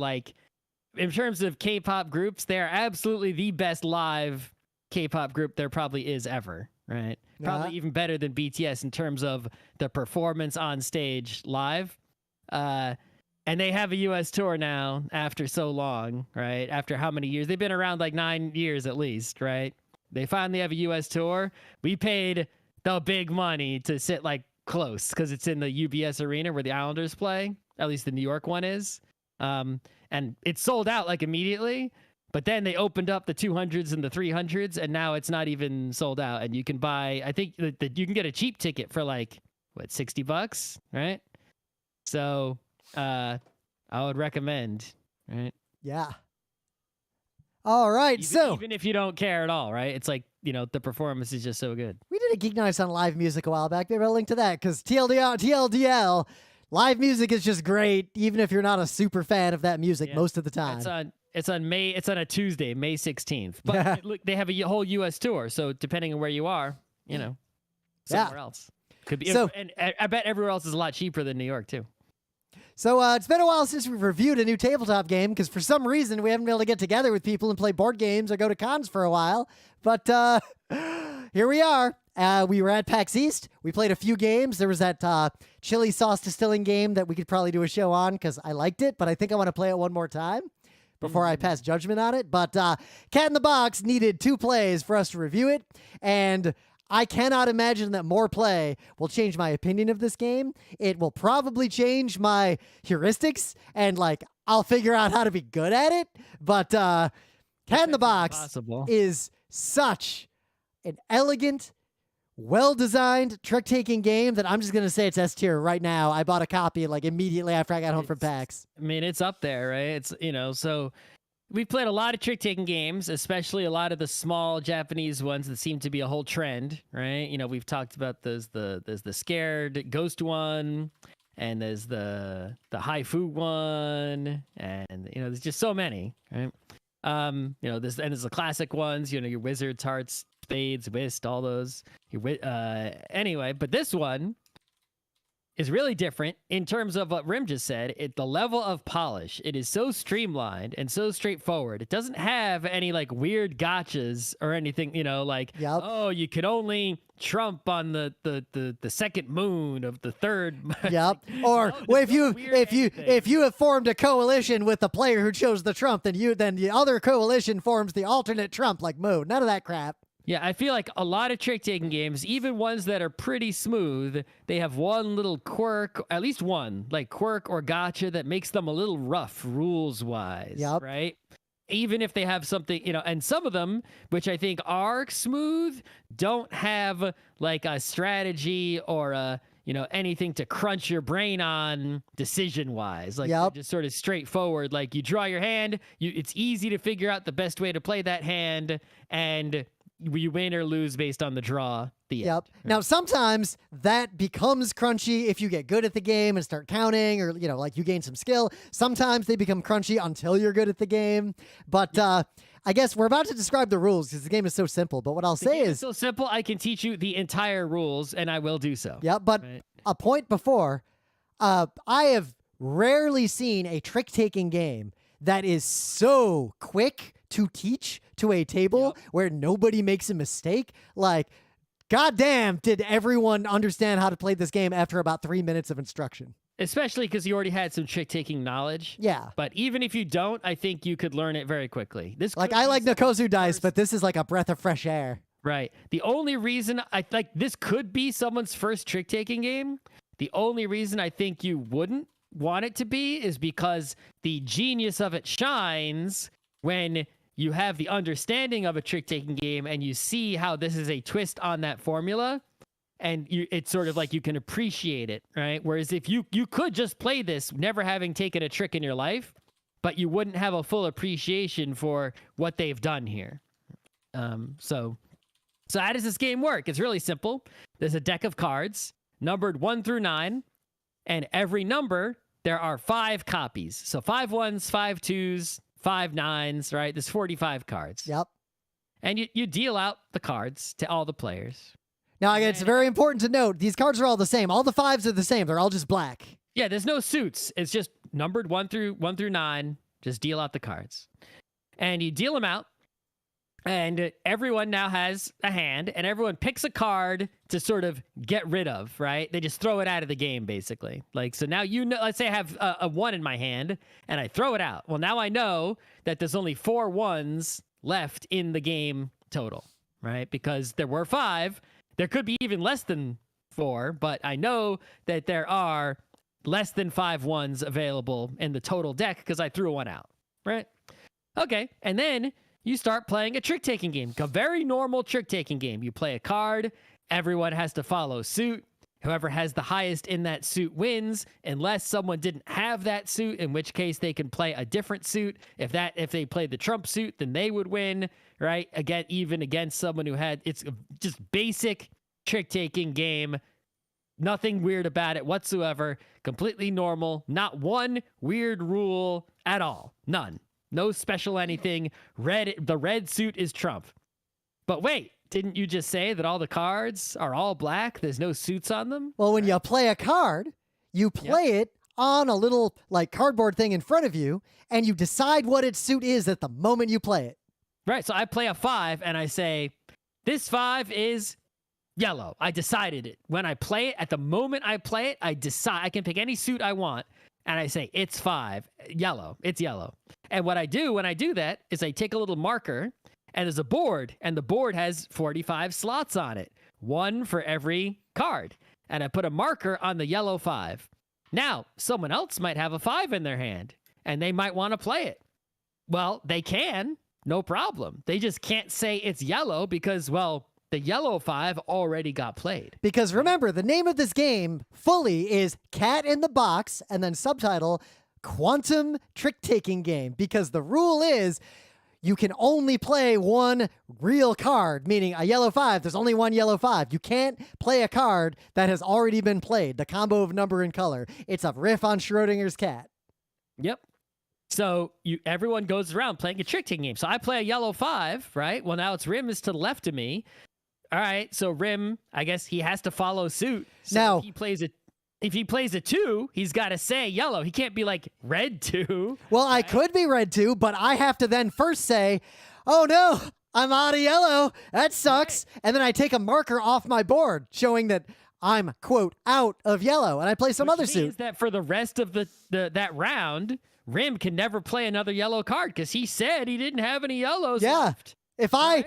in terms of K-pop groups, they are absolutely the best live K-pop group there probably is ever. Right. Probably even better than BTS in terms of the performance on stage live. And they have a U.S. tour now after so long, right? After how many years? They've been around 9 years at least, right? They finally have a U.S. tour. We paid the big money to sit close because it's in the UBS Arena where the Islanders play. At least the New York one is. And it sold out immediately. But then they opened up the 200s and the 300s, and now it's not even sold out. And you can buy, I think that you can get a cheap ticket for like, what, $60, right? So I would recommend, right? Yeah. All right. Even if you don't care at all, right? It's like, the performance is just so good. We did a Geek Nights on live music a while back. Maybe I'll link to that because TLDL, live music is just great, even if you're not a super fan of that music most of the time. It's on a Tuesday, May 16th. But look, they have a whole U.S. tour, so depending on where you are, somewhere else could be. So, and I bet everywhere else is a lot cheaper than New York too. So it's been a while since we've reviewed a new tabletop game because for some reason we haven't been able to get together with people and play board games or go to cons for a while. But here we are. We were at PAX East. We played a few games. There was that chili sauce distilling game that we could probably do a show on because I liked it, but I think I want to play it one more time before I pass judgment on it. But Cat in the Box needed 2 plays for us to review it, and I cannot imagine that more play will change my opinion of this game. It will probably change my heuristics, and I'll figure out how to be good at it. But Cat in the Box is such an elegant, well-designed trick-taking game that I'm just going to say it's S tier right now. I bought a copy immediately after I got home from PAX. I mean, it's up there, right? It's, so we've played a lot of trick-taking games, especially a lot of the small Japanese ones that seem to be a whole trend, right? We've talked about there's the scared ghost one, and there's the haifu one, and there's just so many, right? There's the classic ones, your wizards, hearts, spades, whist, all those. Anyway, but this one is really different in terms of what Rim just said. The level of polish, it is so streamlined and so straightforward. It doesn't have any weird gotchas or anything, oh, you can only trump on the second moon of the third. Yep. Or if you have formed a coalition with the player who chose the trump, then the other coalition forms the alternate trump moon. None of that crap. Yeah, I feel like a lot of trick-taking games, even ones that are pretty smooth, they have one little quirk, at least one, quirk or gotcha that makes them a little rough rules-wise, right? Even if they have something, and some of them, which I think are smooth, don't have a strategy or anything to crunch your brain on decision-wise. They're just sort of straightforward. You draw your hand, it's easy to figure out the best way to play that hand, and you win or lose based on the draw. End. Now, sometimes that becomes crunchy if you get good at the game and start counting or, you gain some skill. Sometimes they become crunchy until you're good at the game. But I guess we're about to describe the rules because the game is so simple. But what I'll say is so simple, I can teach you the entire rules, and I will do so. Yeah, but a point before, I have rarely seen a trick-taking game that is so quick to teach to a table where nobody makes a mistake. Goddamn, did everyone understand how to play this game after about 3 minutes of instruction? Especially because you already had some trick-taking knowledge. Yeah. But even if you don't, I think you could learn it very quickly. I like Nokozu dice, but this is a breath of fresh air. Right. The only reason this could be someone's first trick-taking game. The only reason I think you wouldn't want it to be is because the genius of it shines when you have the understanding of a trick-taking game and you see how this is a twist on that formula, and it's sort of you can appreciate it, right? Whereas if you could just play this never having taken a trick in your life, but you wouldn't have a full appreciation for what they've done here. So how does this game work? It's really simple. There's a deck of cards numbered 1 through 9, and every number there are 5 copies. So 5 1s, 5 2s, 5 9s, right? There's 45 cards. Yep. And you deal out the cards to all the players. Now, it's very important to note, these cards are all the same. All the 5s are the same. They're all just black. Yeah, there's no suits. It's just numbered 1 through 9. Just deal out the cards. And you deal them out, and everyone now has a hand, and everyone picks a card to sort of get rid of, right? They just throw it out of the game, basically. So now let's say I have a 1 in my hand, and I throw it out. Well, now I know that there's only 4 1s left in the game total, right? Because there were 5. There could be even less than 4, but I know that there are less than 5 1s available in the total deck because I threw 1 out, right? Okay. And then you start playing a trick-taking game, a very normal trick-taking game. You play a card. Everyone has to follow suit. Whoever has the highest in that suit wins, unless someone didn't have that suit, in which case they can play a different suit. If they played the trump suit, then they would win, right? Again, even against someone who had, it's just basic trick-taking game. Nothing weird about it whatsoever. Completely normal. Not one weird rule at all. None. No special anything. The red suit is trump. But wait, didn't you just say that all the cards are all black? There's no suits on them? Well, when you play a card, you play it on a little like cardboard thing in front of you, and you decide what its suit is at the moment you play it. Right. So I play a 5 and I say, this 5 is yellow. I decided it. When I play it, at the moment I play it, I decide I can pick any suit I want. And I say, it's 5, yellow. It's yellow. And what I do when I do that is I take a little marker, and there's a board, and the board has 45 slots on it, one for every card. And I put a marker on the yellow 5. Now, someone else might have a 5 in their hand, and they might want to play it. Well, they can, no problem. They just can't say it's yellow because, well, the yellow 5 already got played. Because remember, the name of this game fully is Cat in the Box, and then subtitle, Quantum Trick-Taking Game. Because the rule is you can only play one real card, meaning a yellow 5. There's only one yellow 5. You can't play a card that has already been played, the combo of number and color. It's a riff on Schrodinger's cat. Yep. So everyone goes around playing a trick-taking game. So I play a yellow 5, right? Well, now Rim is to the left of me. All right, so Rim, I guess he has to follow suit. So now, if he plays a 2, he's got to say yellow. He can't be like red 2. Well, right? I could be red 2, but I have to then first say, oh no, I'm out of yellow. That sucks. Right. And then I take a marker off my board showing that I'm, quote, out of yellow, and I play some other suit. Which means that for the rest of that round, Rim can never play another yellow card because he said he didn't have any yellows left. If I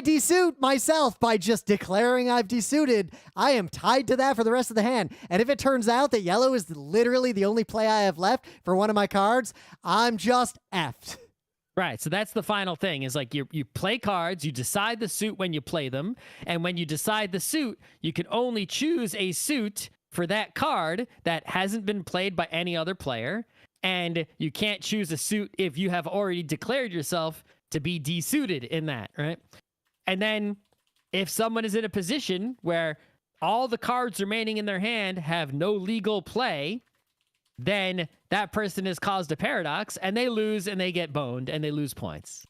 desuit myself by just declaring I've desuited, I am tied to that for the rest of the hand. And if it turns out that yellow is literally the only play I have left for one of my cards, I'm just effed. Right. So that's the final thing is like you play cards, you decide the suit when you play them. And when you decide the suit, you can only choose a suit for that card that hasn't been played by any other player. And you can't choose a suit if you have already declared yourself to be desuited in that, right? And then if someone is in a position where all the cards remaining in their hand have no legal play, then that person has caused a paradox and they lose and they get boned and they lose points.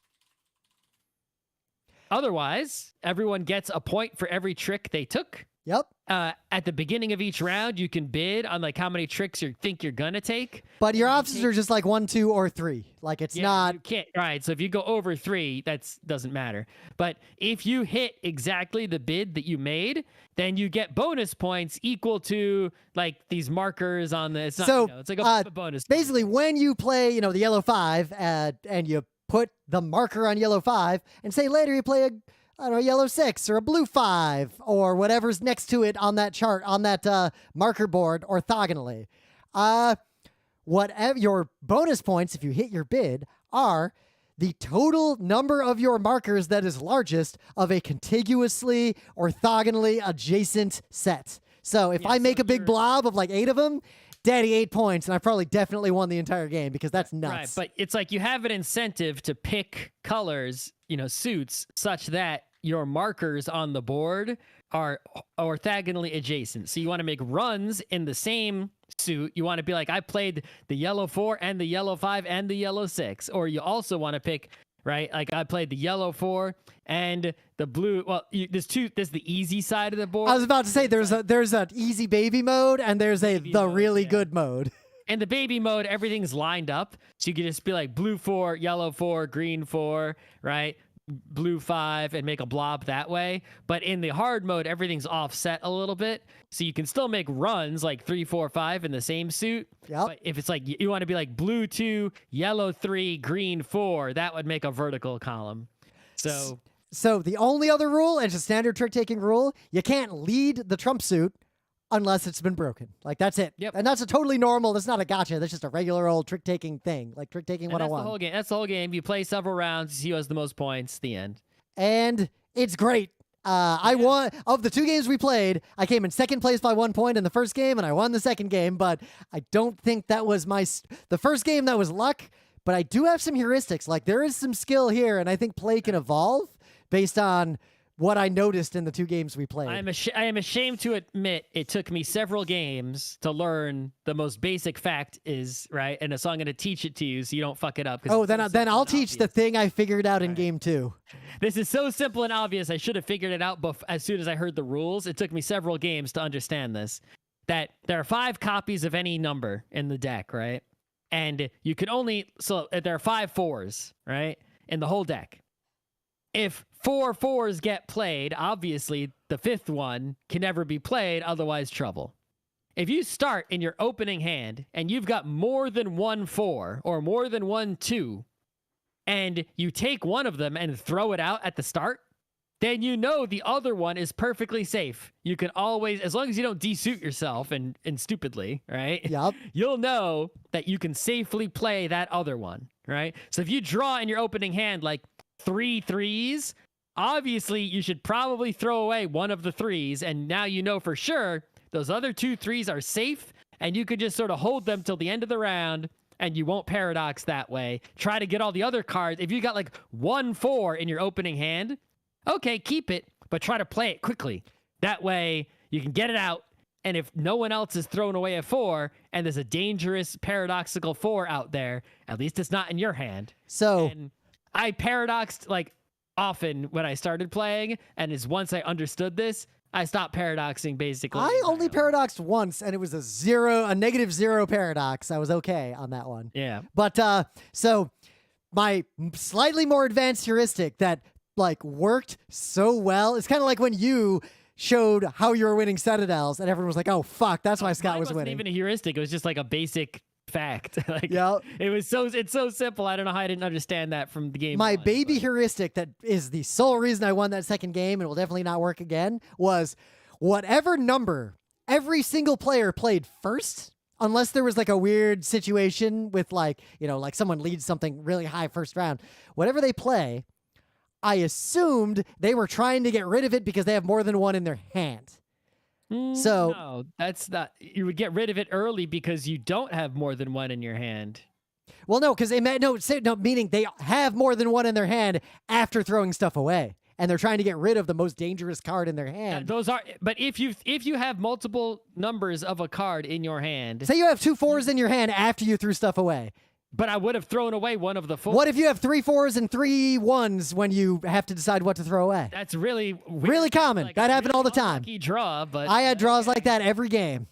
Otherwise, everyone gets a point for every trick they took. Yep. At the beginning of each round, you can bid on like how many tricks you think you're gonna take. But your options are just like 1, 2, or 3. Like it's not. You can't. All right. So if you go over 3, that doesn't matter. But if you hit exactly the bid that you made, then you get bonus points equal to like these markers on the. It's not. So it's like a bonus. Basically, when you play, the yellow 5, and you put the marker on yellow 5, and say later you play a yellow 6 or a blue 5 or whatever's next to it on that chart, on that marker board orthogonally. Whatever your bonus points, if you hit your bid, are the total number of your markers that is largest of a contiguously orthogonally adjacent set. So if I make a big blob of like 8 of them, daddy 8 points, and I probably definitely won the entire game because that's nuts. Right, but it's like you have an incentive to pick colors, suits, such that your markers on the board are orthogonally adjacent. So you want to make runs in the same suit. You want to be like, I played the yellow 4 and the yellow 5 and the yellow 6. Or you also want to pick, right? Like I played the yellow 4 and the blue. Well, there's the easy side of the board. I was about to say there's an easy baby mode and there's the really good mode. In the baby mode, everything's lined up. So you can just be like blue 4, yellow 4, green 4, right? Blue 5 and make a blob that way. But in the hard mode, everything's offset a little bit. So you can still make runs like 3, 4, 5 in the same suit. Yep. But if it's like you want to be like blue 2, yellow 3, green 4, that would make a vertical column. So the only other rule, and it's a standard trick-taking rule, you can't lead the trump suit unless it's been broken. Like, that's it. Yep. And that's a totally normal, that's not a gotcha. That's just a regular old trick-taking thing. Like, trick-taking And that's 101. the whole game. That's the whole game. You play several rounds, see who has the most points, the end. And it's great. I won, of the 2 games we played, I came in second place by 1 point in the first game, and I won the second game, but I don't think that was the first game that was luck, but I do have some heuristics. Like, there is some skill here, and I think play can evolve based on what I noticed in the 2 games we played. I am ashamed to admit it took me several games to learn the most basic fact is, right? And so I'm going to teach it to you so you don't fuck it up. Oh, then I'll teach the thing I figured out in game 2. This is so simple and obvious. I should have figured it out as soon as I heard the rules. It took me several games to understand this. That there are 5 copies of any number in the deck, right? And you can only, so there are 5 4s, right? In the whole deck. If 4 4s get played, obviously the 5th one can never be played, otherwise trouble. If you start in your opening hand and you've got more than 1 4 or more than 1 2, and you take one of them and throw it out at the start, then you know the other one is perfectly safe. You can always, as long as you don't desuit yourself and stupidly, right? Yep. You'll know that you can safely play that other one, right? So if you draw in your opening hand like 3 3s, obviously you should probably throw away one of the 3s, and now you know for sure those other 2 3s are safe, and you could just sort of hold them till the end of the round, and you won't paradox that way. Try to get all the other cards. If you got like 1 4 in your opening hand, okay, keep it, but try to play it quickly. That way you can get it out, and if no one else is throwing away a 4, and there's a dangerous paradoxical 4 out there, at least it's not in your hand. So And I paradoxed like often when I started playing, and is once I understood this, I stopped paradoxing basically. I only paradoxed once, and it was a -0 paradox. I was okay on that one. Yeah. But so my slightly more advanced heuristic that like worked so well, it's kind of like when you showed how you were winning Citadels, and everyone was like, "Oh fuck, that's why Scott Mine was wasn't winning." even a heuristic. It was just like a basic fact. Like, Yep. it's so simple. I don't know how I didn't understand that from the game. My one, baby but- heuristic that is the sole reason I won that second game and will definitely not work again was whatever number every single player played first, unless there was like a weird situation with like, like someone leads something really high first round, whatever they play, I assumed they were trying to get rid of it because they have more than one in their hand. So no, that's not. You would get rid of it early because you don't have more than one in your hand. well, no, because meaning they have more than one in their hand after throwing stuff away. And they're trying to get rid of the most dangerous card in their hand. But if you have multiple numbers of a card in your hand, Say you have 2 4s in your hand after you threw stuff away. but I would have thrown away one of the 4. What if you have 3 4s and 3 1s when you have to decide what to throw away? That's really weird. Really common. Like That a happened all the time. unlucky draw, but I had draws like that every game.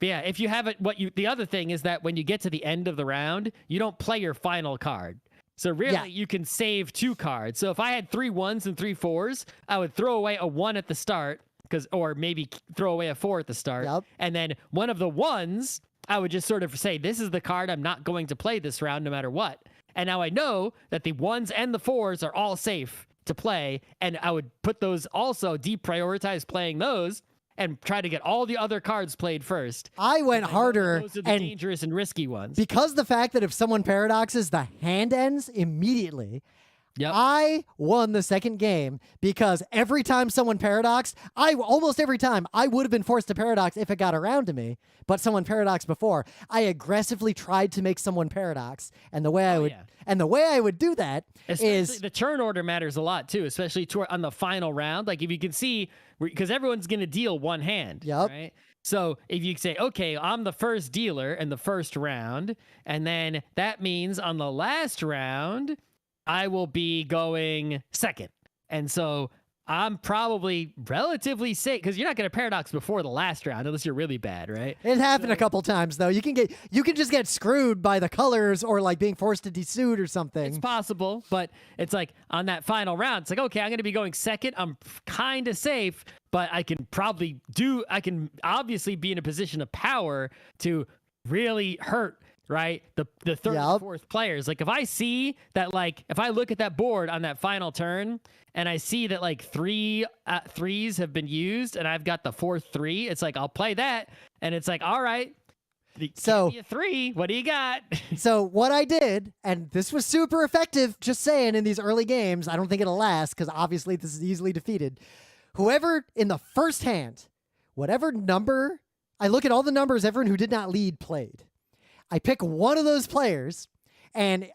But yeah, if you have it, the other thing is that when you get to the end of the round, you don't play your final card. So really, Yeah. you can save 2 cards. So if I had 3 1s and 3 4s, I would throw away a 1 at the start, or maybe throw away a 4 at the start, Yep. and then one of the 1s, I would just sort of say, this is the card I'm not going to play this round no matter what. And now I know that the 1s and the 4s are all safe to play, and I would put those also, deprioritize playing those, and try to get all the other cards played first. I went harder, Those are the and dangerous and risky ones. because the fact that if someone paradoxes, the hand ends immediately, Yep. I won the second game because every time someone paradoxed, almost every time I would have been forced to paradox if it got around to me, but someone paradoxed before. I aggressively tried to make someone paradox, and the way I would do that Especially is the turn order matters a lot too, especially on the final round. Like if you can see, because everyone's going to deal one hand, Yep. right? So if you say, okay, I'm the first dealer in the first round, and then that means on the last round, I will be going second. And so I'm probably relatively safe because you're not going to paradox before the last round unless you're really bad, right? It happened a couple times though. You can just get screwed by the colors or like being forced to desuit or something. It's possible, but it's like on that final round, it's like, okay, I'm going to be going second. I'm kind of safe, but I can obviously be in a position of power to really hurt right? The third and fourth players. Like if I see that, like if I look at that board on that final turn and I see that like threes have been used and I've got the fourth 3, it's like I'll play that and it's like, all right, so a 3, what do you got? So what I did, and this was super effective, just saying, in these early games, I don't think it'll last because obviously this is easily defeated. Whoever in the first hand, whatever number, I look at all the numbers everyone who did not lead played. I pick one of those players, and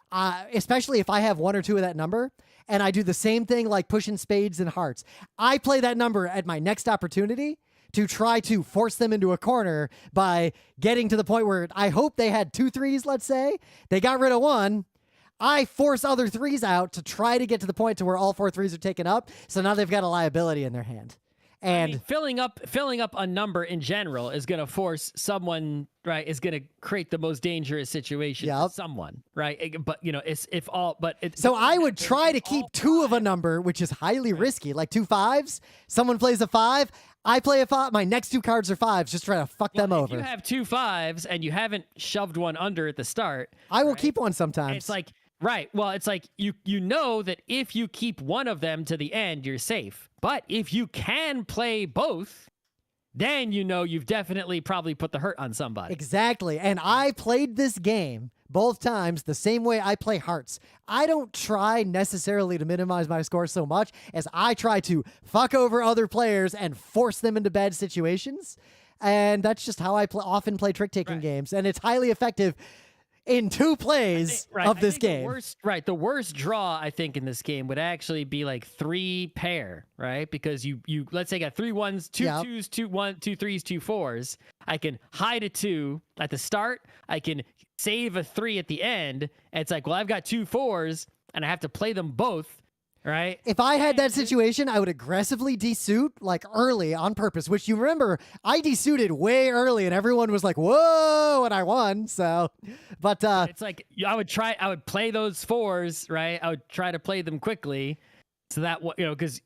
especially if I have 1 or 2 of that number, and I do the same thing like pushing spades and hearts. I play that number at my next opportunity to try to force them into a corner by getting to the point where I hope they had 2 3s, let's say. They got rid of 1. I force other 3s out to try to get to the point to where all 4 3s are taken up, so now they've got a liability in their hand. And I mean, filling up a number in general is going to force someone, right? Is going to create the most dangerous situation for someone, right? But so I would try to keep 2 of a number, which is highly risky, like 2 5s. Someone plays a 5. I play a 5. My next 2 cards are 5s. Just try to fuck them over. If you have 2 5s and you haven't shoved one under at the start, I will keep one sometimes. It's like, right. Well, it's like you know that if you keep one of them to the end, you're safe. But if you can play both, then you know you've definitely probably put the hurt on somebody. Exactly. And I played this game both times the same way I play hearts. I don't try necessarily to minimize my score so much as I try to fuck over other players and force them into bad situations. And that's just how I often play trick-taking games. And it's highly effective in 2 plays of this game. The worst draw, I think, in this game would actually be like 3 pair, right? Because you let's say I got 3 1s, 2 2s, 2 1, 2 3s, 2 4s. I can hide a 2 at the start. I can save a 3 at the end. And it's like, well, I've got 2 4s and I have to play them both. Right. If I had that situation, I would aggressively desuit like early on purpose, which you remember I desuited way early and everyone was like, whoa, and I won. So, but it's like I would play those 4s, right? I would try to play them quickly so that, because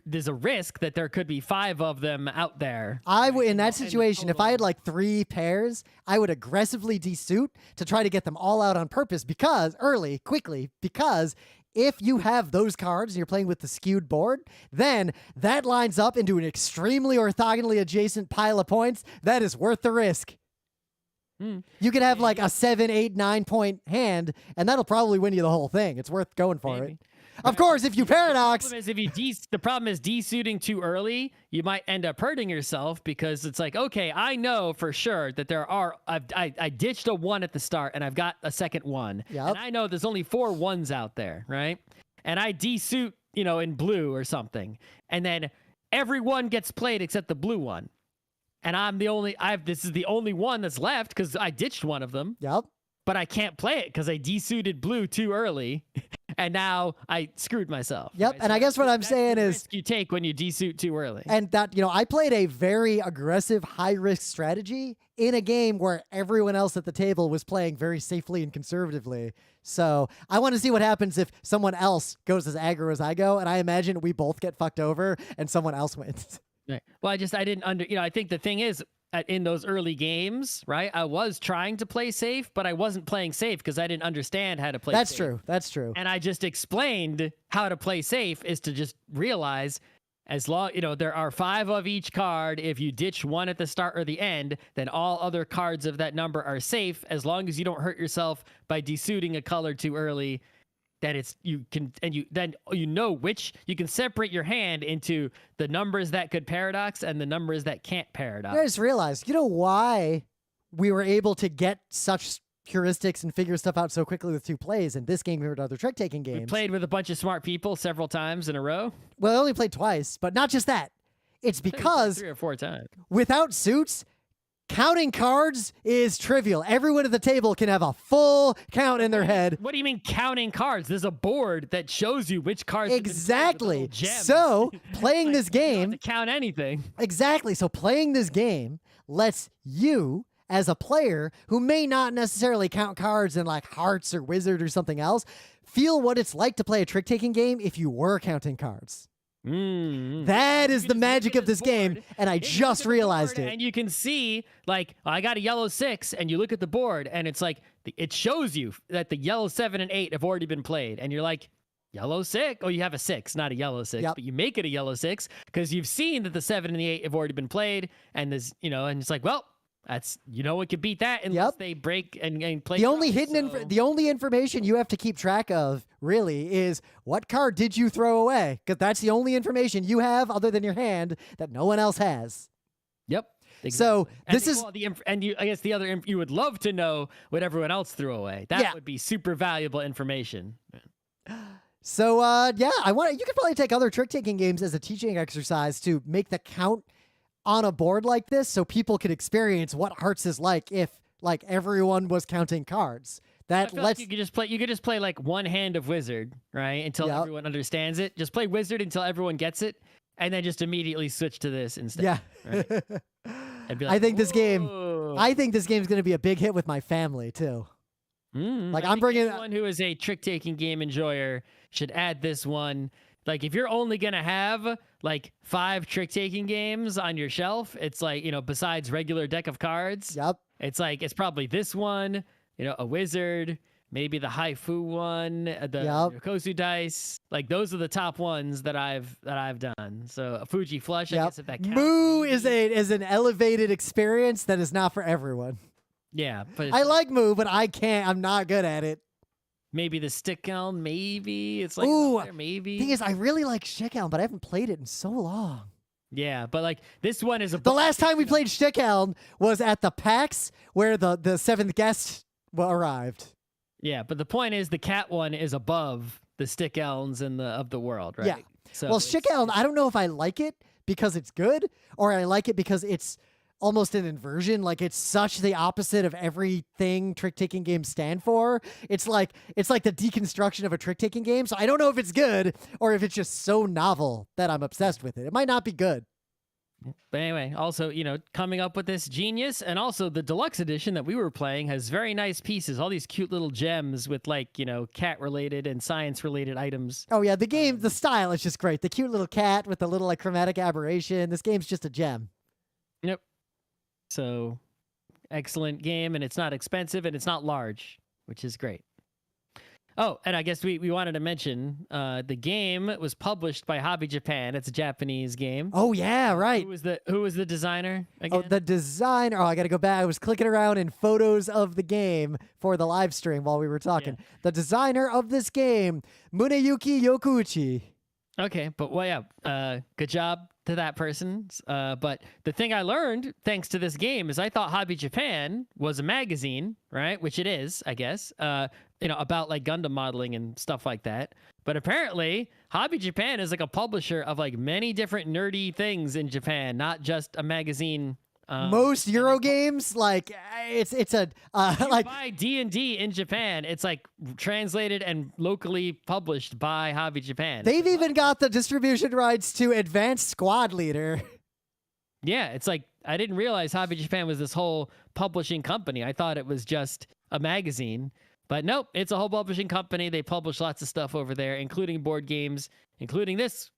there's a risk that there could be 5 of them out there. In that situation, if I had like 3 pairs, I would aggressively desuit to try to get them all out on purpose quickly, because if you have those cards and you're playing with the skewed board, then that lines up into an extremely orthogonally adjacent pile of points that is worth the risk. You could have like a 7, 8, 9 point hand, and that'll probably win you the whole thing. It's worth going for it. Of course, if you paradox. The problem is desuiting too early, you might end up hurting yourself because it's like, okay, I know for sure that there are. I ditched a 1 at the start and I've got a second 1. And I know there's only 4 1s out there, right? And I desuit, in blue or something, and then everyone gets played except the blue one, and I'm the only. This is the only one that's left because I ditched one of them. But I can't play it because I desuited blue too early, and now I screwed myself. Right? And so I guess what I'm saying is you take when you desuit too early. And that, I played a very aggressive, high-risk strategy in a game where everyone else at the table was playing very safely and conservatively. So I want to see what happens if someone else goes as aggro as I go, and I imagine we both get fucked over and someone else wins. Right. Well, I didn't I think the thing is, in those early games, right, I was trying to play safe, but I wasn't playing safe because I didn't understand how to play safe. That's true. And I just explained how to play safe is to just realize as long, there are 5 of each card. If you ditch 1 at the start or the end, then all other cards of that number are safe as long as you don't hurt yourself by desuiting a color too early. That you can separate your hand into the numbers that could paradox and the numbers that can't paradox. I just realized, why we were able to get such heuristics and figure stuff out so quickly with 2 plays in this game compared to other trick-taking games. We played with a bunch of smart people several times in a row. Well, I only played twice, but not just that. It's because 3 or 4 times. Without suits, counting cards is trivial. Everyone at the table can have a full count in their head. What do you mean counting cards? There's a board that shows you which cards. Exactly. So playing this game, you don't have to count anything. Exactly. So playing this game lets you, as a player who may not necessarily count cards in like hearts or wizard or something else, feel what it's like to play a trick-taking game if you were counting cards. That is the magic of this game, and I just realized it. And you can see, like, I got a yellow 6, and you look at the board, and it's like it shows you that the yellow 7 and 8 have already been played, and you're like, yellow 6. Oh, you have a 6, not a yellow 6, Yep. but you make it a yellow 6 because you've seen that the 7 and the 8 have already been played, and there's and it's like, well, that's it could beat that unless Yep. they break and play. The only cards, the only information you have to keep track of really is what card did you throw away, because that's the only information you have other than your hand that no one else has. Yep. So And this is I guess the other you would love to know what everyone else threw away. That would be super valuable information. so yeah. You could probably take other trick taking games as a teaching exercise to make the count on a board like this, so people could experience what Hearts is like if like everyone was counting cards. I That feel lets like you could just play like one hand of Wizard, right? Until Yep. everyone understands it. Just play Wizard until everyone gets it, and then just immediately switch to this instead. yeah. Right? And be I think this game. "Whoa." I think this game's going to be a big hit with my family too. Like, I I'm think bringing- anyone who is a trick-taking game enjoyer should add this one. Like, if you're only gonna have like 5 trick-taking games on your shelf, it's like, besides regular deck of cards, Yep. it's like it's probably this one, a Wizard, maybe the Haifu one, the Yep. Kosu dice. Like, those are the top ones that I've done. So a Fuji flush, I Yep. guess, if that counts. Moo maybe. is an elevated experience that is not for everyone. Yeah, but it's I like Moo, but I can't. I'm not good at it. maybe the stick elm, maybe it's like Ooh, there, maybe. Thing is, I really like Shickelm, but I haven't played it in so long. Yeah, but like this one is a The last time we played Shickelm was at the PAX where the seventh guest arrived. Yeah, but the point is the cat one is above the stick elms of the world, right? Yeah. So Well, it's- Shickelm, I don't know if I like it because it's good or I like it because it's almost an inversion. Like, it's such the opposite of everything trick-taking games stand for. It's like the deconstruction of a trick-taking game. So I don't know if it's good or if it's just so novel that I'm obsessed with it. It might not be good. But anyway, also, coming up with this genius, and also the deluxe edition that we were playing has very nice pieces, all these cute little gems with like, cat-related and science-related items. Oh yeah, the style is just great. The cute little cat with the little like chromatic aberration. This game's just a gem. Yep. So, excellent game, and it's not expensive, and it's not large, which is great. Oh, and I guess we wanted to mention the game was published by Hobby Japan. It's a Japanese game. Oh yeah, right. Who was the designer again? Oh, the designer. Oh, I got to go back. I was clicking around in photos of the game for the live stream while we were talking. The designer of this game, Muneyuki Yokuuchi. Okay, but well, yeah, good job to that person. But the thing I learned thanks to this game is I thought Hobby Japan was a magazine, right? Which it is, I guess. About like Gundam modeling and stuff like that. But apparently, Hobby Japan is like a publisher of like many different nerdy things in Japan, not just a magazine. Most Euro games, like it's a You like buy D&D in Japan, it's like translated and locally published by Hobby Japan. they've even got the distribution rights to Advanced Squad Leader. Yeah, it's like I didn't realize Hobby Japan was this whole publishing company. I thought it was just a magazine. But nope, it's a whole publishing company. They publish lots of stuff over there, including board games, including this